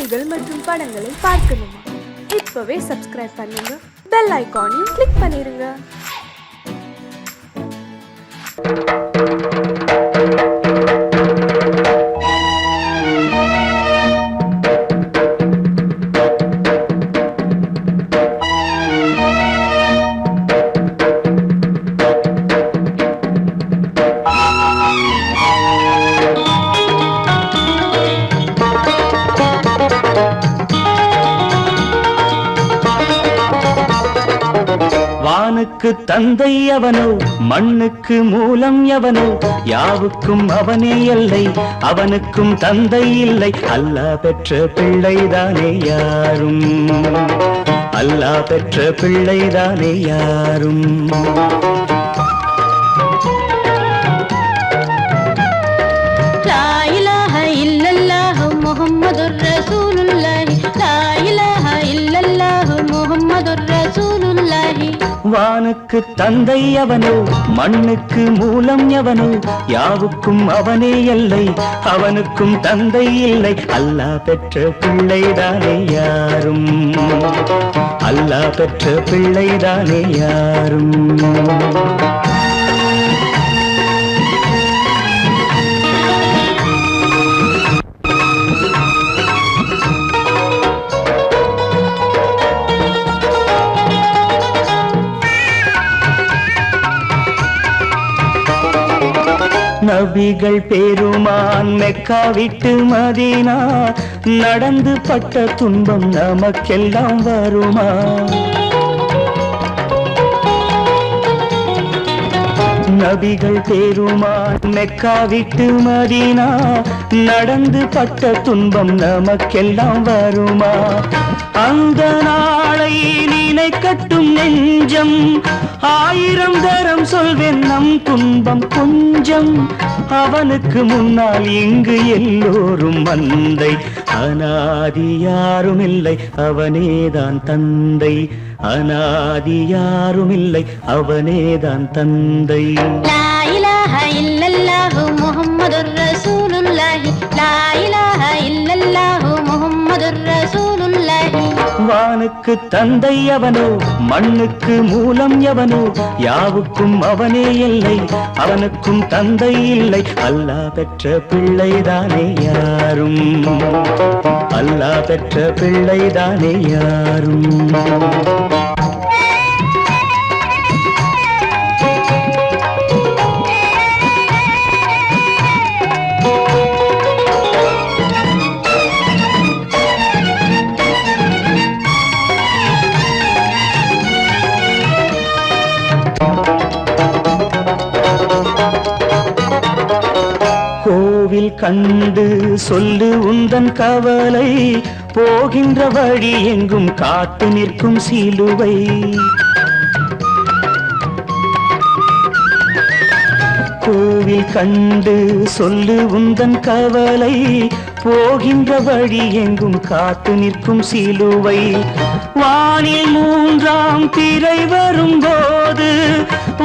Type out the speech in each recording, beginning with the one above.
செய்திகள் மற்றும் படங்களை பார்க்கணுமா? இப்பவே சப்ஸ்கிரைப் பண்ணுங்க, பெல் ஐகானையும் கிளிக் பண்ணிருங்க. வானுக்கு தந்தை அவனோ, மண்ணுக்கு மூலம் எவனோ, யாவுக்கும் அவனே எல்லை, அவனுக்கும் தந்தை இல்லை. அல்லாஹ் பெற்ற பிள்ளைதானே யாரும், அல்லாஹ் பெற்ற பிள்ளைதானே யாரும். லா இலாஹ இல்லல்லாஹ் முஹம்மதுர் ரசூலுல்லாஹ், லா இலாஹ இல்லல்லாஹ் முஹம்மதுர் ரசூலுல்லாஹ். வானுக்கு தந்தை அவனோ, மண்ணுக்கு மூலம் எவனோ, யாவுக்கும் அவனே எல்லை, அவனுக்கும் தந்தை இல்லை. அல்லாஹ் பெற்ற பிள்ளைதானே யாரும், அல்லாஹ் பெற்ற பிள்ளைதானே யாரும். நபிகள் பெருமான் மெக்கா விட்டு மதீனா நடந்து பட்ட துன்பம் நமக்கெல்லாம் வருமா? நபிகள் பெருமான் மெக்கா விட்டு மதீனா நடந்து பட்ட துன்பம் நமக்கெல்லாம் வருமா? அந்த நாளை நினைக்கட்டும் நெஞ்சம், ஆயிரம் தரம் சொல்வேன் நம் துன்பம் கொஞ்சம். அவனுக்கு முன்னால் இங்கு எல்லோரும் மந்தை, அனாதி யாரும் இல்லை அவனேதான் தந்தை, அனாதி யாரும் இல்லை அவனேதான் தந்தை. லா இலாஹ இல்லல்லாஹ் முஹம்மதுர் ரசூலுல்லாஹ், லா இலாஹ இல்லல்லாஹ் முஹம்மதுர் ரசூலுல்லாஹ். வானுக்கு தந்தை அவனோ, மண்ணுக்கு மூலம் எவனோ, யாவுக்கும் அவனே எல்லை, அவனுக்கும் தந்தை இல்லை. அல்லாஹ் பெற்ற பிள்ளைதானே யாரும், அல்லாஹ் பெற்ற பிள்ளைதானே யாரும். கோவில் கண்டு சொல்லு உந்தன் கவலை, போகின்ற வழி எங்கும் காத்து நிற்கும் சிலுவை. கோவில் கண்டு சொல்லு உந்தன் கவலை, போகின்ற வழி எங்கும் காத்து நிற்கும் சிலுவை. வானில் மூன்றாம் பிறை வரும்போது,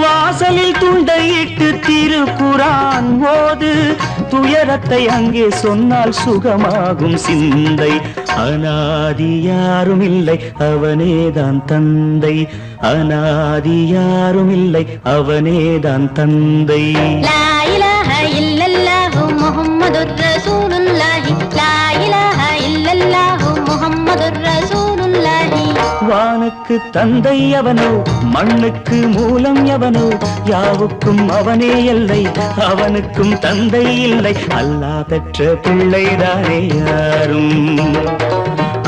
வாசலில் துண்டையிட்டு திருக்குரான் ஓது. துயரத்தை அங்கே சொன்னால் சுகமாகும் சிந்தை, அனாதி யாரும் இல்லை அவனேதான் தந்தை, அனாதி யாரும் இல்லை அவனேதான் தந்தை. லா இலாஹ இல்லல்லாஹ் முஹம்மதுர் ரசூலுல்லாஹ், லா இலாஹ இல்லல்லாஹ் முஹம்மதுர் ரசூலுல்லாஹ். வானுக்கு தந்தை அவனோ, மண்ணுக்கு மூலம் எவனோ, யாவுக்கும் அவனே எல்லை, அவனுக்கும் தந்தை இல்லை. அல்லாஹ் பெற்ற பிள்ளைதானே யாரும்,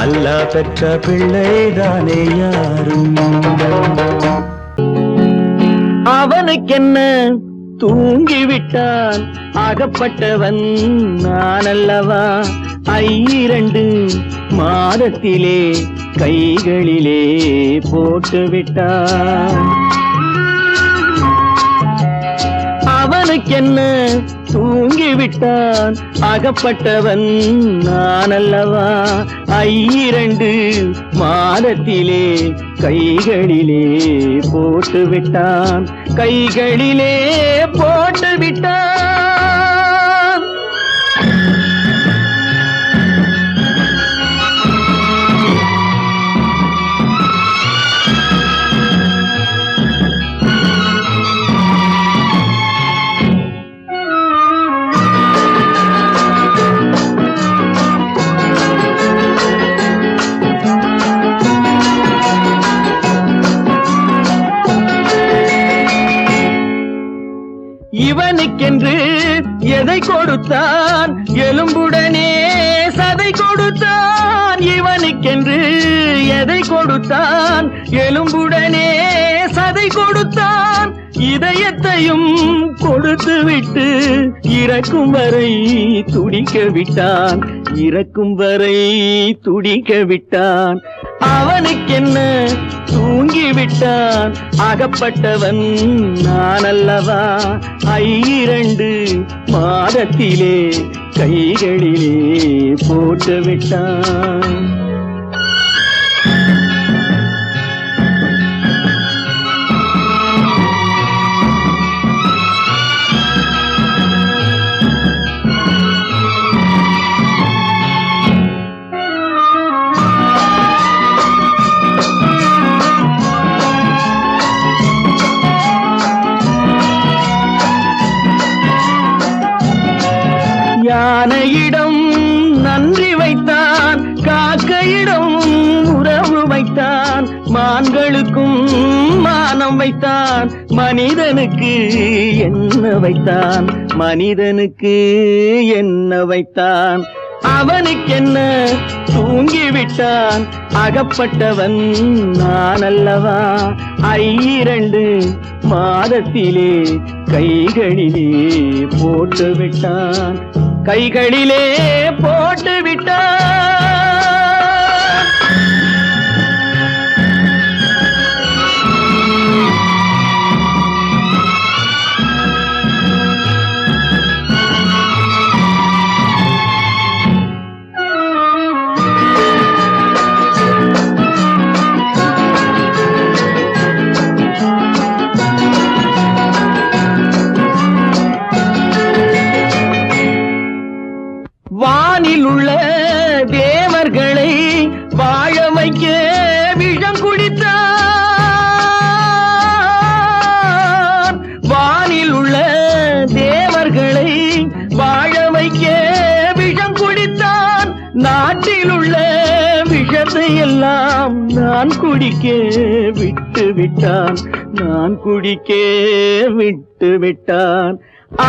அல்லாஹ் பெற்ற பிள்ளைதானே யாரும். அவனுக்கென்ன தூங்கிவிட்டான், அகப்பட்டவன் நான் அல்லவா? 2 மாதத்திலே கைகளிலே போட்டுவிட்டான். அவனுக்கென்ன தூங்கிவிட்டான், அகப்பட்டவன் நான் அல்லவா? 2 மாதத்திலே கைகளிலே போட்டுவிட்டான், கைகளிலே போட்டுவிட்டான். அவனுக்கென்று எதை கொடுத்தான் எலும்புடனே சதை கொடுத்தான் இவனுக்கென்று எதை கொடுத்தான் எலும்புடனே சதை கொடுத்தான் இதயத்தையும் கொடுத்து விட்டு இறக்கும் வரை துடிக்க விட்டான் இறக்கும் வரை துடிக்க விட்டான் அவனுக்கென்ன தூங்கி விட்டான் அகப்பட்டவன் நான் அல்லவா 2 மாதத்திலே கைகளிலே போட்டு விட்டான் யானையிடம் நன்றி வைத்தான் காக்கையிடம் உறவு வைத்தான் மான்களுக்கும் மானம் வைத்தான் மனிதனுக்கு என்ன வைத்தான் மனிதனுக்கு என்ன வைத்தான் அவனுக்கென்ன தூங்கி விட்டான் அகப்பட்டவன் நான் அல்லவா 2 மாதத்திலே கைகளிலே போட்டு விட்டான் கைகளிலே போட்டு விட்டான் வானில் உள்ள தேவர்களை வாழ வைக்க விஷம் குடித்தான் வானில் உள்ள தேவர்களை வாழ வைக்க விஷம் குடித்தான் நாட்டில் உள்ள விஷத்தை எல்லாம் நான் குடிக்க விட்டு விட்டான் நான் குடிக்க விட்டு விட்டான்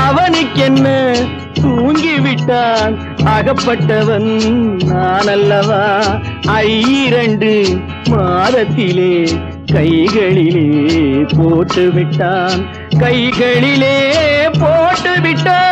அவனுக்கென்ன தூங்கி விட்டான் அகப்பட்டவன் நான் அல்லவா 2 மாதத்திலே கைகளிலே போட்டு விட்டான் கைகளிலே போட்டு விட்டான்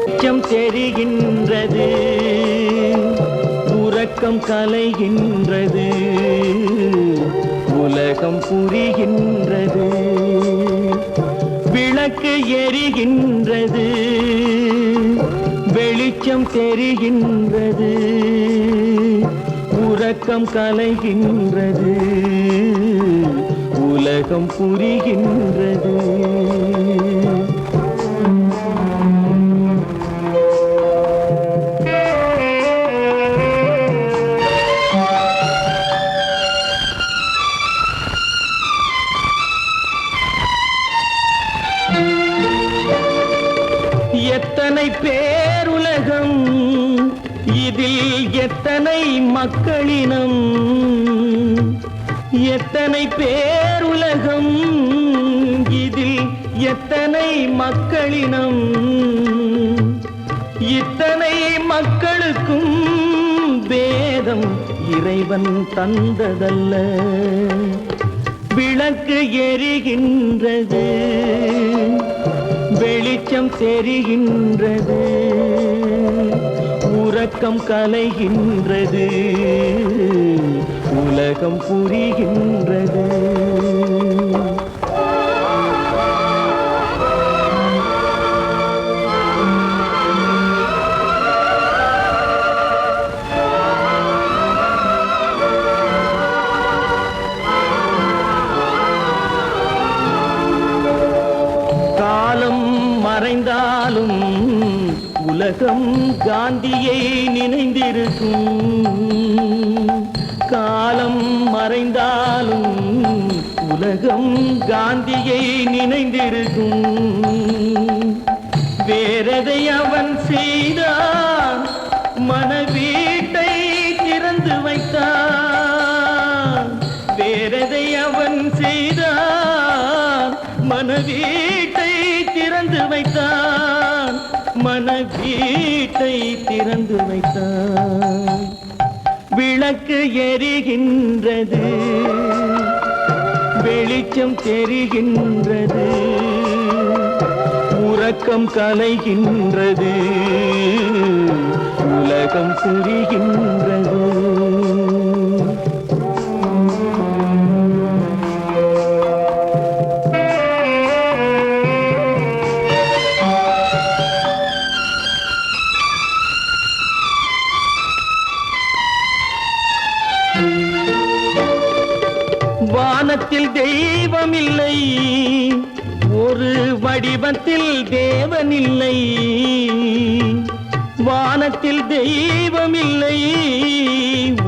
வெளிச்சம் தெரிகின்றது உறக்கம் கலைகின்றது உலகம் புரிகின்றது விளக்கு எரிகின்றது வெளிச்சம் தெரிகின்றது உறக்கம் கலைகின்றது உலகம் புரிகின்றது எத்தனை பேருலகம் இதில் எத்தனை மக்களினம் எத்தனை பேருலகம் இதில் எத்தனை மக்களினம் இத்தனை மக்களுக்கும் வேதம் இறைவன் தந்ததல்ல விளக்கு எரிகின்றது வெளிச்சம் தெரிகின்றது உறக்கம் கலைகின்றது உலகம் புரிகின்றது உலகம் காந்தியை நினைந்திருக்கும். காலம் மறைந்தாலும் உலகம் காந்தியை நினைந்திருக்கும். வேறதை அவன் செய்தான், மனவீட்டை திறந்து வைத்தான். வேறதை அவன் செய்தான், மனவீட்டை திறந்து வைத்தான். மனவீட்டை திறந்து வைத்தான். விளக்கு எரிகின்றது, வெளிச்சம் தெரிகின்றது, உறக்கம் கலைகின்றது, உலகம் புரிகின்றது. வானத்தில் தெய்வமில்லை, ஒரு வடிவத்தில் தேவனில்லை. வானத்தில் தெய்வமில்லை,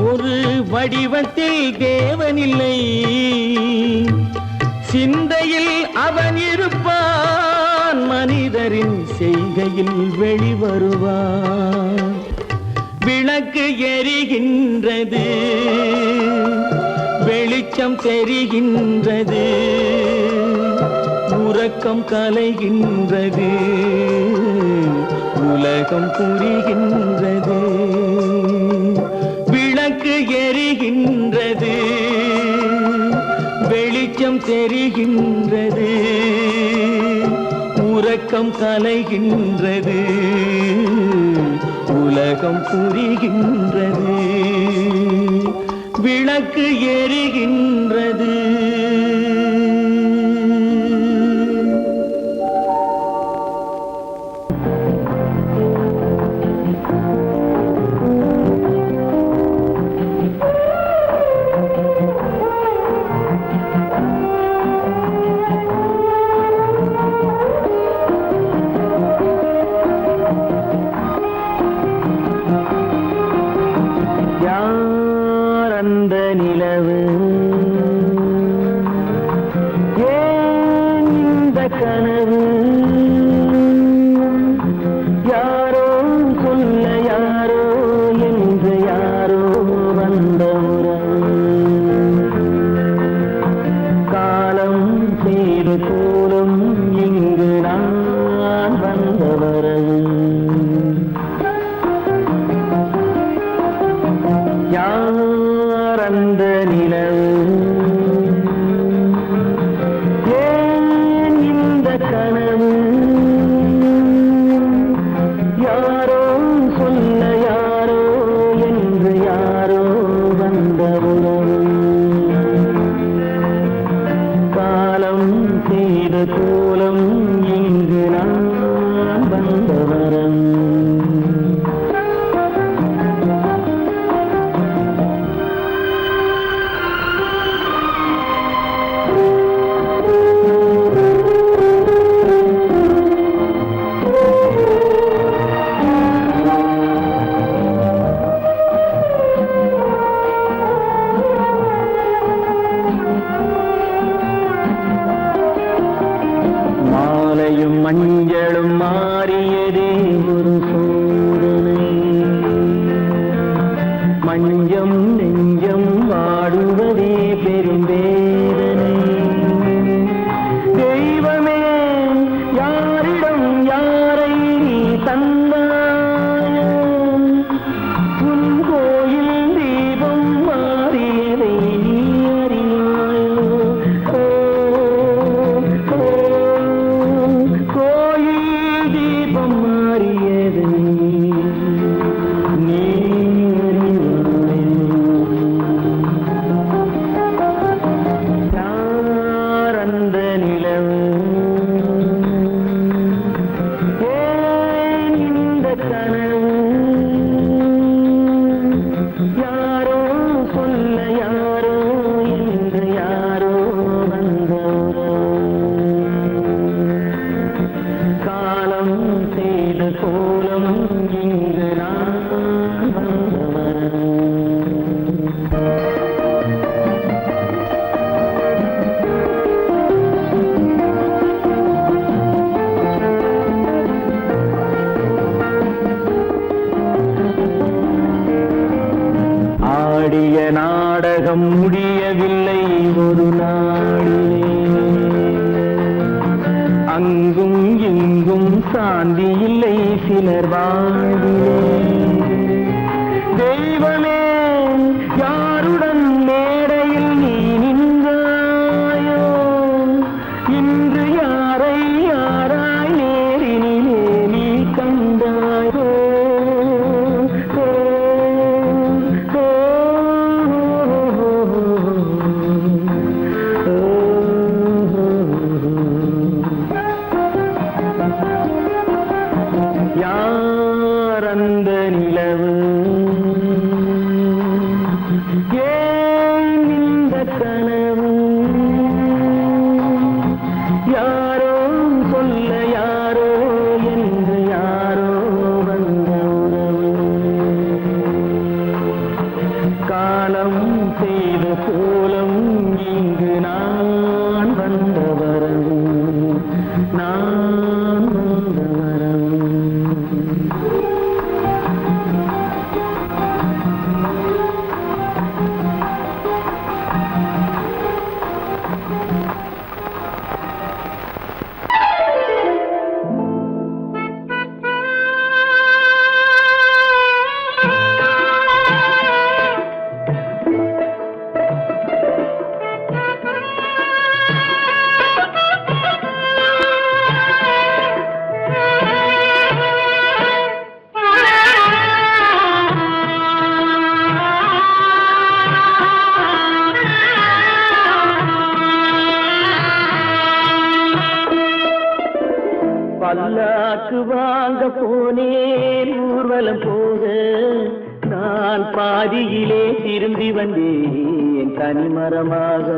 ஒரு வடிவத்தில் தேவனில்லை. சிந்தையில் அவன் இருப்பான், மனிதரின் செய்கையில் வெளிவருவான். விளக்கு எரிகின்றது, வெளிச்சம் தெரிகின்றது, உறக்கம் கலைகின்றது, உலகம் புரிகின்றது. விளக்கு எரிகின்றது, வெளிச்சம் தெரிகின்றது, உறக்கம் கலைகின்றது, உலகம் புரிகின்றது. விளக்கு எரிகின்றது. ஊர்வலம் போக நான் பாதியிலே திரும்பி வந்தேன் தனிமரமாக.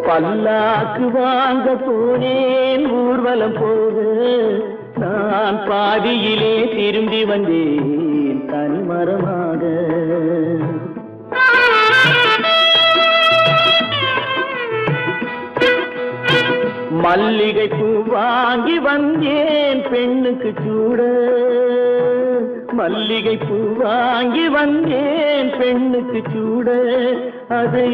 பல்லாக்கு வாங்க போனேன் ஊர்வலம் போக நான் பாதியிலே திரும்பி வந்தேன் தனிமரமாக. மல்லிகை பூ வாங்கி வந்தேன் பெண்ணுக்கு சூட. மல்லிகை பூ வாங்கி வந்தேன் பெண்ணுக்கு சூட. அதை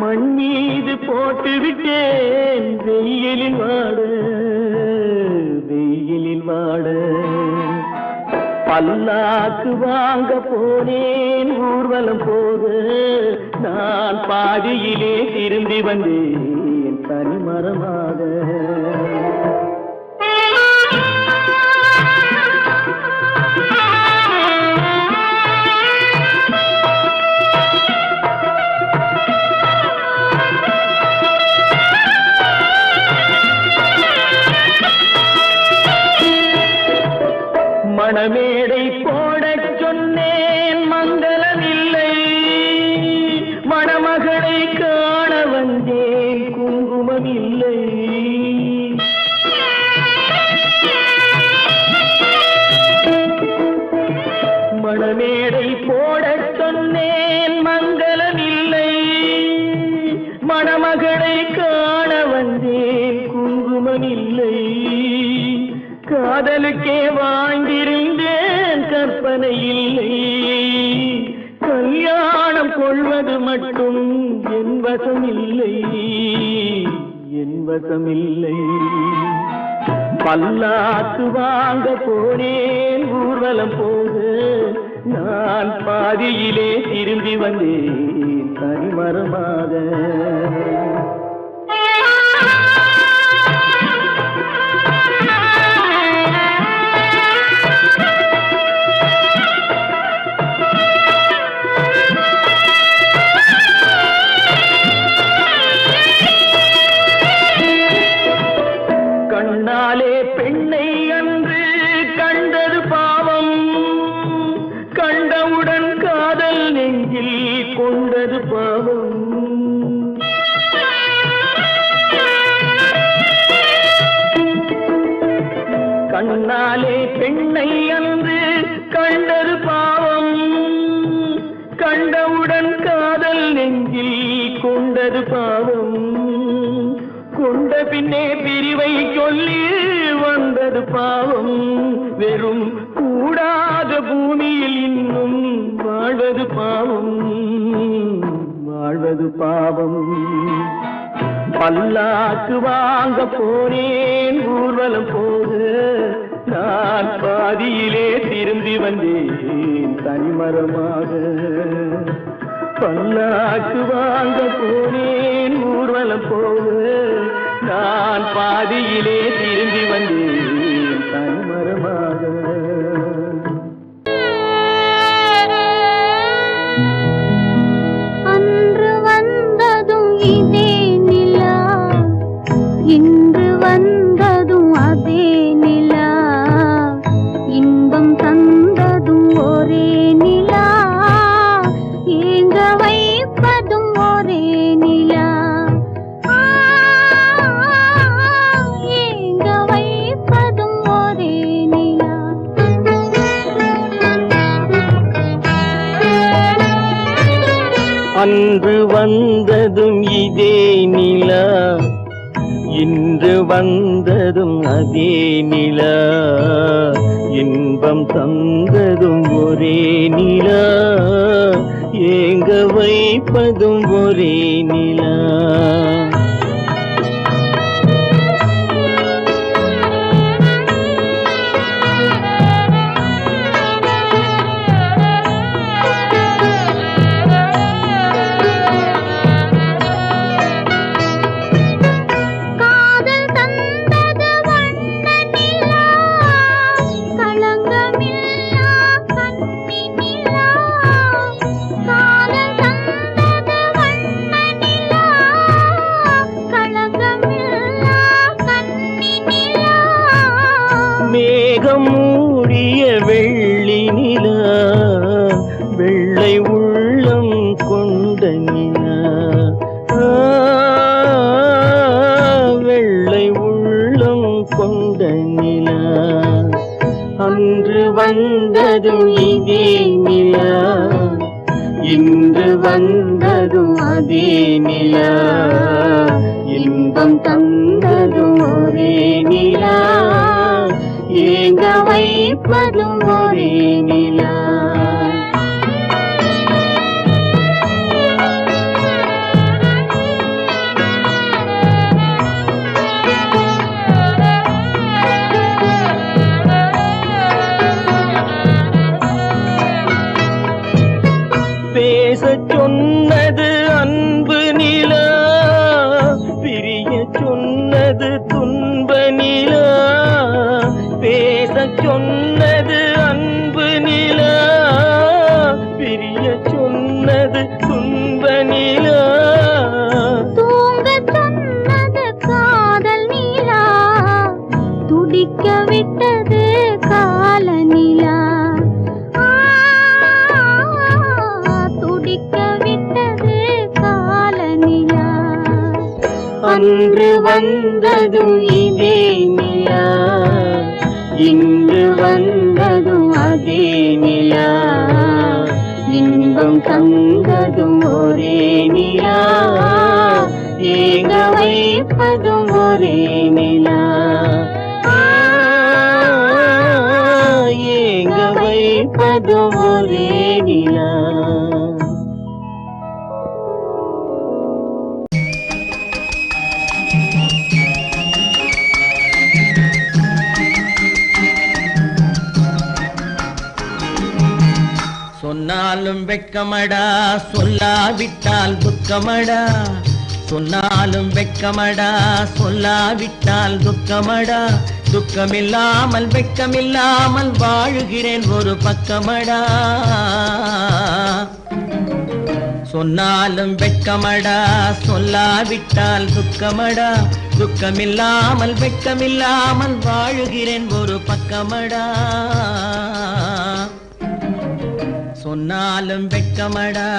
மண் மீது போட்டு விட்டேன் வெயிலில் வாட. வெயிலில் வாட பல்லாக்கு வாங்க போனேன் ஊர்வலம் போக நான் பாதியிலே திரும்பி வந்தேன் தனிமரமாக. மணமேடை போடச் சொன்னேன் மங்களமில்லை. மணமகளை காண வந்தேன் குங்குமமில்லை. மணமேடை போடச் சொன்னேன் மங்களமில்லை. மணமகளை காண வந்தேன் குங்குமமில்லை. காதலுக்கே வாழ்ந்திருந்தேன் கற்பனை இல்லை. கல்யாணம் கொள்வது மட்டும் என் வசமில்லை. என் வசமில்லை. பல்லாக்கு வாங்க போனேன் ஊர்வலம் போக நான் பாதியிலே திரும்பி வந்தேன் தனிமரமாக. கண்ணாலே பெண்ணை அன்று கண்டது பாவம். கண்டவுடன் காதல் நெஞ்சில் கொண்டது பாவம். கண்ணாலே பெண்ணை அன்று கண்டது பாவம். கண்டவுடன் காதல் நெஞ்சில் கொண்டது பாவம். கொண்ட பின்னே பிரிவை சொல்லி வந்தது பாவம். வெறும் கூடாத பூமியில் இன்னும் வாழ்வது பாவம். வாழ்வது பாவம். பல்லாக்கு வாங்க போனேன் ஊர்வலம் போக நான் பாதியிலே திரும்பி வந்தேன் தனிமரமாக. பல்லாக்கு வாங்க போனேன் ஊர்வலம் போக நான் பாதியிலே திரும்பி வந்தேன் தனிமரமாக. அன்று வந்ததும் இதே நிலா, இன்று வந்ததும் அதே நிலா. இன்பம் தந்ததும் ஒரே நிலா, ஏங்க வைப்பதும் ஒரே நிலா. ஏங்க வைப்பதும் ஒரே நிலா. அன்று வந்ததும் இதே நிலா, இன்று வந்ததும் அதே நிலா. இன்பம் தந்ததும் ஒரே நிலா, ஏங்க வைப்பதும் ஒரே நிலா. காதல் தந்தது வண்ண நிலா, களங்கமில்லா கன்னி நிலா. காதல் தந்தது வண்ண நிலா, மேகம் மூடிய வெள்ளி நிலா வெள்ளை உள்ளம் கொண்ட நிலா வெள்ளை உள்ளம் கொண்ட நிலா அன்று வந்ததும் இதே நிலா இன்று வந்ததும் அதே நிலா இன்பம் தந்ததும் ஒரே நிலா ஏங்க வைப்பதும் ஒரே நிலா பேசச் சொன்னது அன்பு நிலா பிரிய சொன்னது துன்ப நிலா பேசச் சொன்னது அன்பு நிலா பிரிய சொன்னது துன்ப நிலா தூங்கச் சொன்னது காதல் நிலா துடிக்க விட்டது கால நிலா துடிக்க விட்டது கால நிலா அன்று வந்ததும் இதே நிலா இன்று வந்ததும் அதே நிலா இன்பம் தந்ததும் ஒரே நிலா ஏங்க வைப்பதும் ஒரே நிலா ஏங்க வைப்பதும் ஒரே நிலா சொன்னாலும் வெட்கமடா சொல்லாவிட்டால் துக்கமடா சொன்னாலும் வெட்கமடா சொல்லாவிட்டால் துக்கமடா துக்கமில்லாமல் வெட்கமில்லாமல் வாழுகிறேன் ஒரு பக்கமடா சொன்னாலும் வெட்கமடா சொல்லாவிட்டால் துக்கமடா துக்கமில்லாமல் வெட்கமில்லாமல் வாழுகிறேன் ஒரு பக்கமடா சொன்னாலும் வெட்கமடா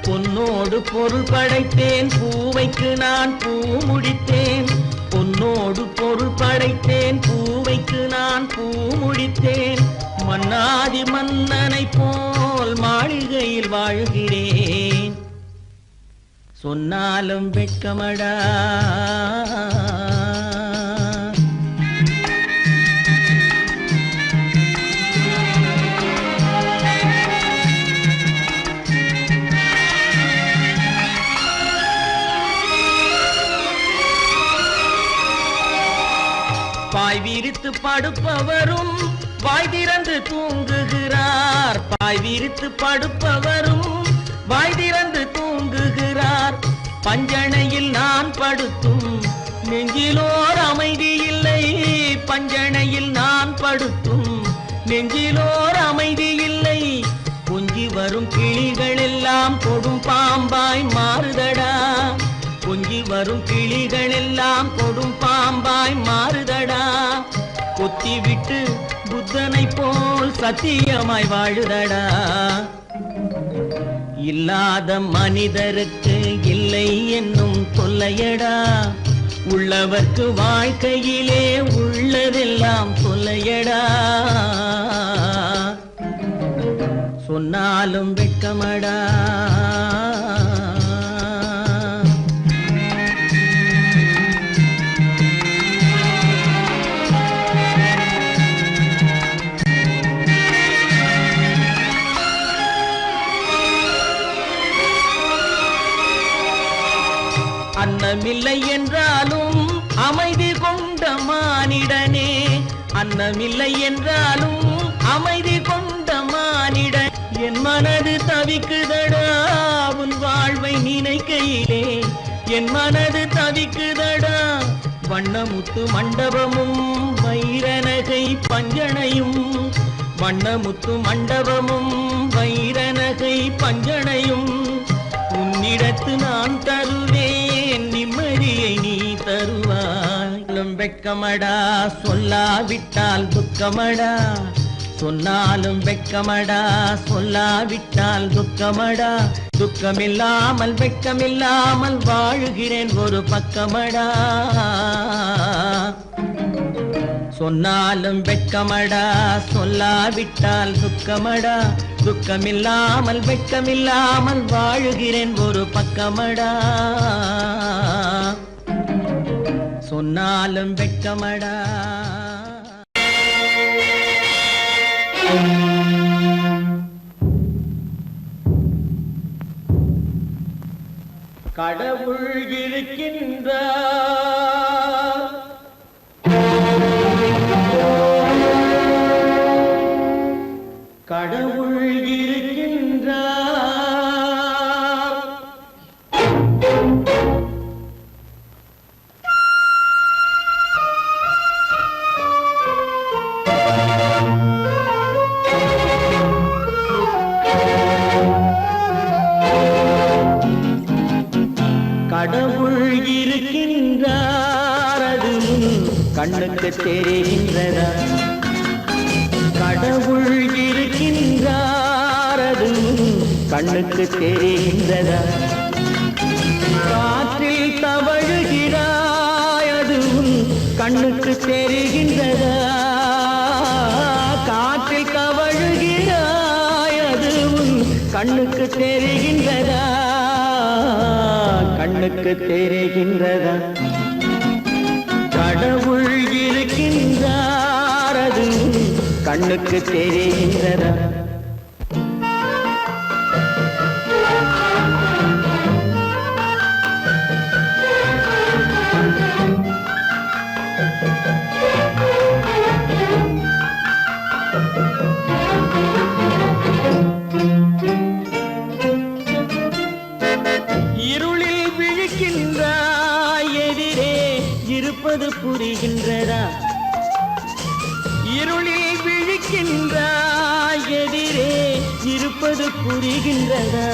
பொன்னோடு பொருள் படைத்தேன் பூவைக்கு நான் பூ முடித்தேன் பொன்னோடு பொருள் படைத்தேன் பூவைக்கு நான் பூ முடித்தேன் மன்னாதி மன்னனை போல் மாளிகையில் வாழ்கிறேன் சொன்னாலும் வெட்கமடா பாய் விரித்து படுப்பவரும் வாய் திறந்து தூங்குகிறார் பாய் விரித்து படுப்பவரும் வாய் திறந்து தூங்குகிறார் பஞ்சணையில் நான் படுத்தும் நெஞ்சிலோர் அமைதி இல்லை பஞ்சணையில் நான் படுத்தும் நெஞ்சிலோர் அமைதி இல்லை கொஞ்சி வரும் கிளிகள் எல்லாம் கொடும் பாம்பாய் மாறுதடா கொஞ்சி வரும் கிளிகள் எல்லாம் கொடும் பாம்பாய் மாறுதடா கொத்தி விட்டு புத்தனை போல் சத்தியமாய் வாழுதடா இல்லாத மனிதருக்கு இல்லை என்னும் தொல்லையடா உள்ளவர்க்கு வாழ்க்கையிலே உள்ளதெல்லாம் தொல்லையடா சொன்னாலும் வெட்கமடா அன்னமில்லை என்றாலும் அமைதி கொண்ட மானிடனே அன்னமில்லை என்றாலும் அமைதி கொண்ட மானிடன் என் மனது தவிக்குதடா உன் வாழ்வை நினைக்கையிலே என் மனது தவிக்குதடா வண்ணமுத்து மண்டபமும் வைரநகை பஞ்சனையும் வண்ணமுத்து மண்டபமும் வைரநகை பஞ்சனையும் உன்னிடத்து நான் தருவேன் நிம்மதியை நீ தருவாய் வெட்கமடா சொல்லாவிட்டால் துக்கமடா சொன்னாலும் வெட்கமடா சொல்லாவிட்டால் துக்கமடா துக்கமில்லாமல் வெட்கமில்லாமல் வாழுகிறேன் ஒரு பக்கமடா சொன்னாலும் வெட்கமடா சொல்லாவிட்டால் துக்கமடா துக்கமில்லாமல் வெட்கமில்லாமல் வாழுகிறேன் ஒரு பக்கமடா சொன்னாலும் வெட்கமடா கடவுள் இருக்கின்றார் கடவுள் இருக்கின்றார் கடவுள் இருக்கின்றார் அது கண்ணுக்கு தெரிகின்றதா கடவுள் இருக்கின்றார் அது கண்ணுக்கு தெரிகின்றதா காற்றில் தவழுகிறாய் அது கண்ணுக்கு தெரிகின்றதா காற்றில் தவழுகிறாய் அது கண்ணுக்கு தெரிகின்றதா கண்ணுக்கு தெரிகின்றதா கடவுள் இருக்கின்றார் அது கண்ணுக்கு தெரிகின்றதா இருப்பது புரிகின்றதா இருளில் விழிக்கின்றாய் எதிரே இருப்பது புரிகின்றதா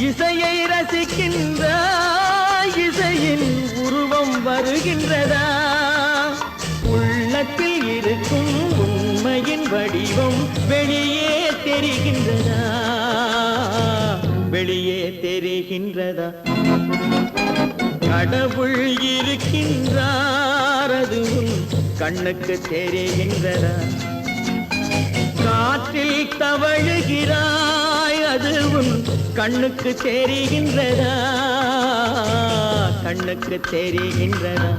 இசையை ரசிக்கின்றாய் இசையின் உருவம் வருகின்றதா உள்ளத்தில் இருக்கும் உண்மையின் வடிவம் வெளியே தெரிகின்றதா வெளியே தெரிகின்றதா கடவுள் இருக்கின்றார் அது கண்ணுக்கு தெரிகின்றதா காற்றில் தவழுகிறாய் அது கண்ணுக்கு தெரிகின்றதா கண்ணுக்கு தெரிகின்றதா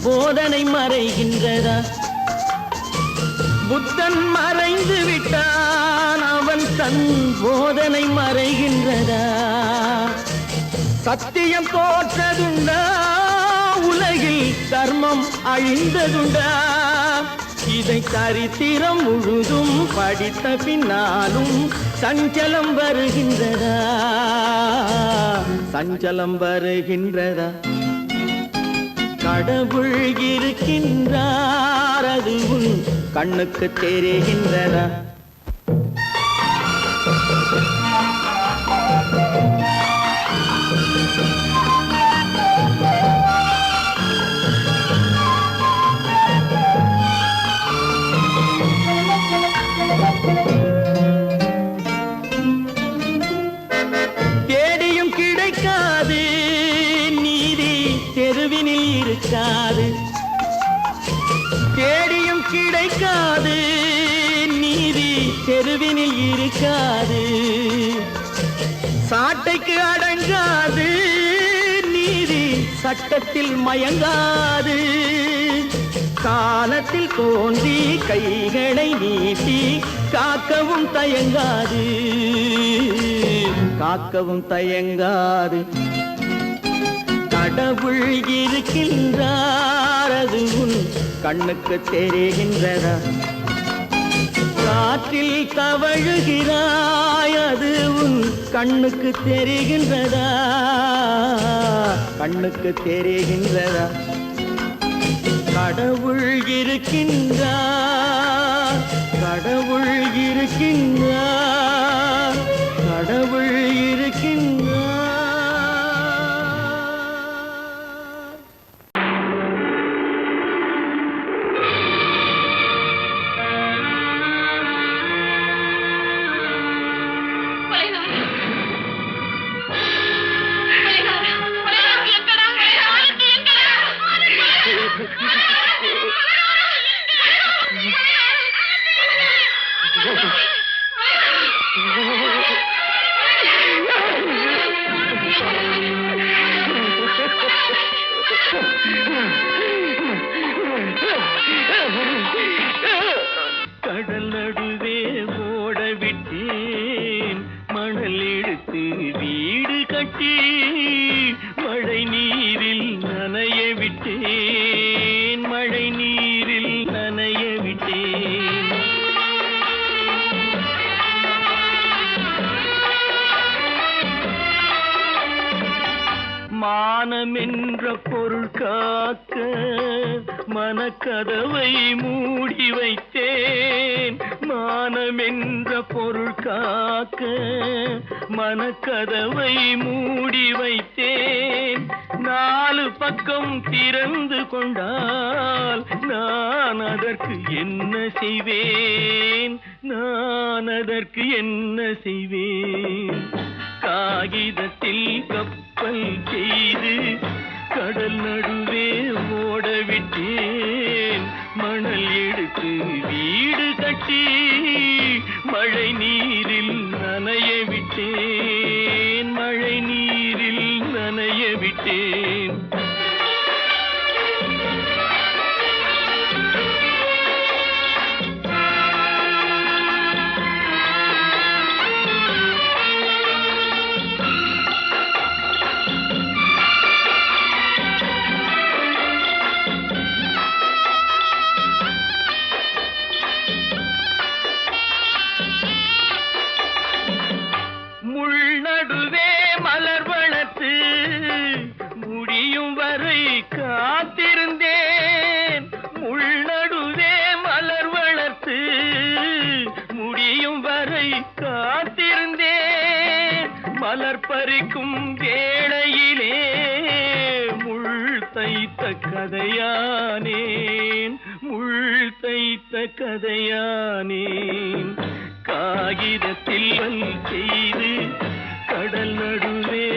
போதனை மறைகின்றதா புத்தன் மறைந்து விட்டான் அவன் தன் போதனை மறைகின்றதா சத்தியம் தோற்றதுண்டா உலகில் தர்மம் அழிந்ததுண்டா இதை சரித்திரம் முழுதும் படித்த பின்னாலும் சஞ்சலம் வருகின்றதா சஞ்சலம் வருகின்றதா கடவுள் இருக்கின்றார் அது கண்ணுக்கு தெரிகின்றதா தேடியும் கிடைக்காது நீதி தெருவினில் இருக்காது தேடியும் கிடைக்காது நீதி தெருவினில் இருக்காது சாட்டைக்கு அடங்காது நீதி சட்டத்தில் மயங்காது காலத்தில் தோன்றி கைகளை நீட்டி காக்கவும் தயங்காது, காக்கவும் தயங்காது. கடவுள் இருக்கின்றார், அது உன் கண்ணுக்கு தெரிகின்றதா? காற்றில் தவழுகிறாய், அது உன் கண்ணுக்கு தெரிகின்றதா? கண்ணுக்கு தெரிகின்றதா? கடவுள் இருக்கின்றார், கடவுள் இருக்கின்றார், கடவுள் இருக்கின்றார். கடல் நடுவே ஓட விட்டேன், மணல் எடுத்து வீடு கட்டி மழை நீரில் நனைய விட்டேன், மழை நீரில் நனைய விட்டேன். மானம் என்ற பொருள் காக்க மனக்கதவை மூடி வைத்தேன், மானம் என்ற பொருள் காக்க மனக்கதவை மூடி வைத்தேன். 4 பக்கம் திறந்து கொண்டால் நான் அதற்கு என்ன செய்வேன், நான் அதற்கு என்ன செய்வேன்? காகிதத்தில் கப்பல் செய்து கடல் நடுவே ஓட விட்டேன், மணல் எடுத்து வீடு கட்டி மழை நீரில் நனைய விட்டேன், மழை நீரில் நனைய விட்டேன். நடுவே மலர் வளர்த்து முடியும் வரை காத்திருந்தேன், முள் நடுவே மலர் வளர்த்து முடியும் வரை காத்திருந்தேன். மலர் பறிக்கும் வேளையிலே முள் தைத்த கதையானேன், முள் தைத்த கதையானேன். காகிதத்தில் செய்து கடல் நடுவே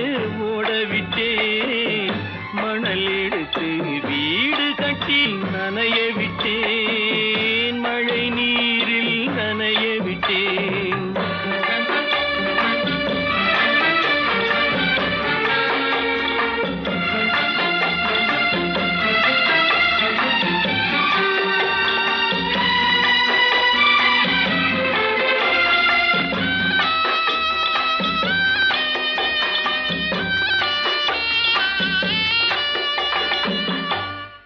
ஓடவிட்டேன், மணல் எடுத்து வீடு கட்டி நனைய விட்டேன், மழை நீரில் நனைய விட்டேன்.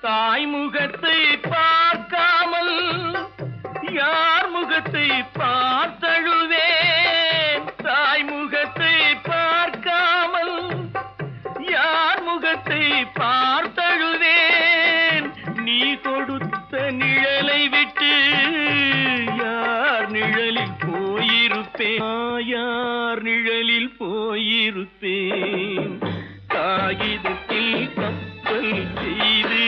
தாய் முகத்தை பார்க்காமல் யார் முகத்தை பார்த்தழுவேன், தாய் முகத்தை பார்க்காமல் யார் முகத்தை பார்த்தழுவேன். நீ கொடுத்த நிழலை விட்டு யார் நிழலில் போயிருப்பேன், யார் நிழலில் போயிருப்பேன். காகிதத்தில் கப்பல் செய்து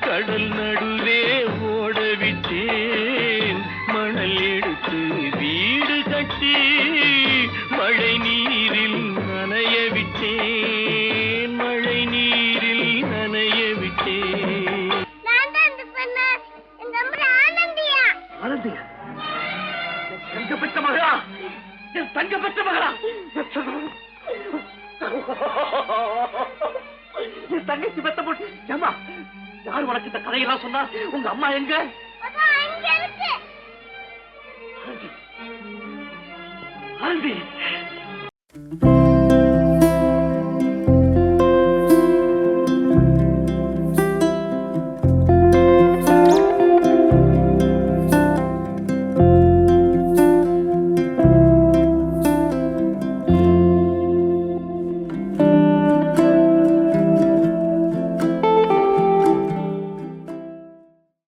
கடல் நடுவே ஓடவிட்டேன், மணல் எடுத்து வீடு கட்டி மழை நீரில் நனைய விட்டேன், மழை நீரில் நனைய விட்டேன். ஆனந்தியா, தங்கப்பட்ட மகளா, என் தங்கப்பட்ட மகளா, என் தங்கச்சி பெத்த போட்டு ஏமா யார் உனக்கு இந்த கதையெல்லாம் சொன்னா? உங்க அம்மா எங்க? ஆனந்தி, ஆனந்தி,